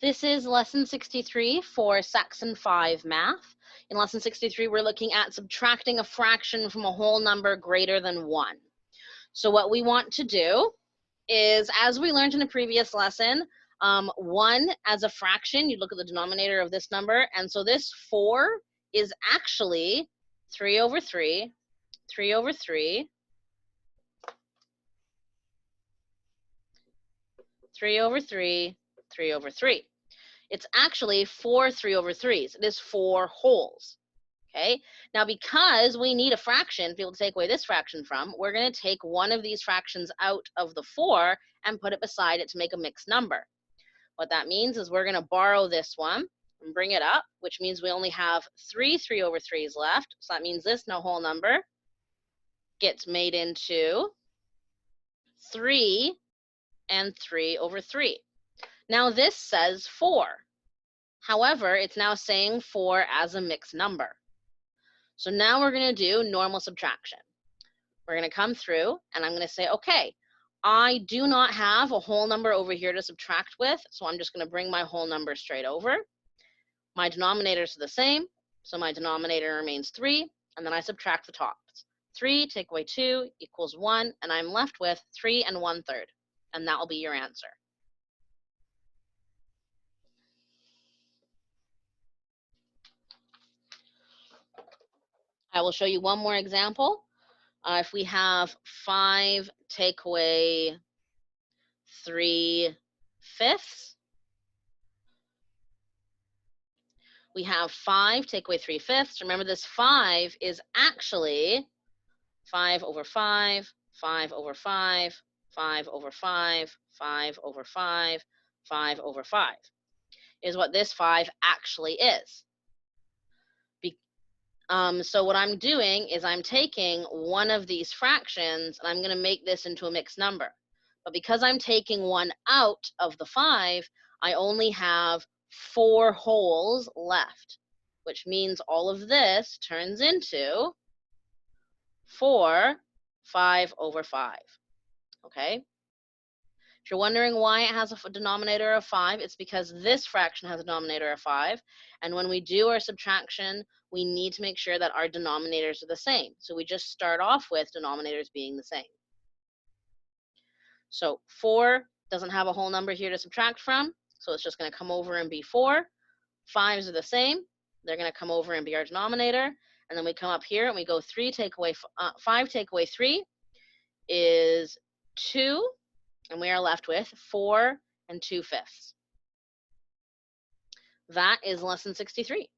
This is lesson 63 for Saxon 5 math. In lesson 63, we're looking at subtracting a fraction from a whole number greater than 1. So what we want to do is, as we learned in a previous lesson, 1 as a fraction, you look at the denominator of this number, and so this 4 is actually 3 over 3, 3 over 3, 3 over 3, 3 over 3. It's actually 4 3 over 3s. It is 4 wholes. Okay, now because we need a fraction to be able to take away this fraction from, we're going to take one of these fractions out of the 4 and put it beside it to make a mixed number. What that means is we're going to borrow this one and bring it up, which means we only have 3 3 over 3s left. So that means this no whole number gets made into 3 and 3 over 3. Now this says 4. However, it's now saying 4 as a mixed number. So now we're going to do normal subtraction. We're going to come through, and I'm going to say, okay, I do not have a whole number over here to subtract with, so I'm just going to bring my whole number straight over. My denominators are the same, so my denominator remains 3, and then I subtract the tops. 3 take away 2 equals 1, and I'm left with 3 and 1/3, and that will be your answer. I will show you one more example. If we have 5 take away 3/5, we have 5 take away 3/5. Remember, this 5 is actually 5 over 5, 5 over 5, 5 over 5, 5 over 5, 5 over 5, is what this 5 actually is. So what I'm doing is I'm taking one of these fractions and I'm going to make this into a mixed number. But because I'm taking one out of the 5, I only have 4 wholes left, which means all of this turns into 4 5 over 5. Okay? If you're wondering why it has a denominator of 5, it's because this fraction has a denominator of 5. And when we do our subtraction, we need to make sure that our denominators are the same. So we just start off with denominators being the same. So 4 doesn't have a whole number here to subtract from, so it's just going to come over and be 4. 5s are the same. They're going to come over and be our denominator. And then we come up here and we go 5 take away 3 is 2. And we are left with 4 2/5. That is lesson 63.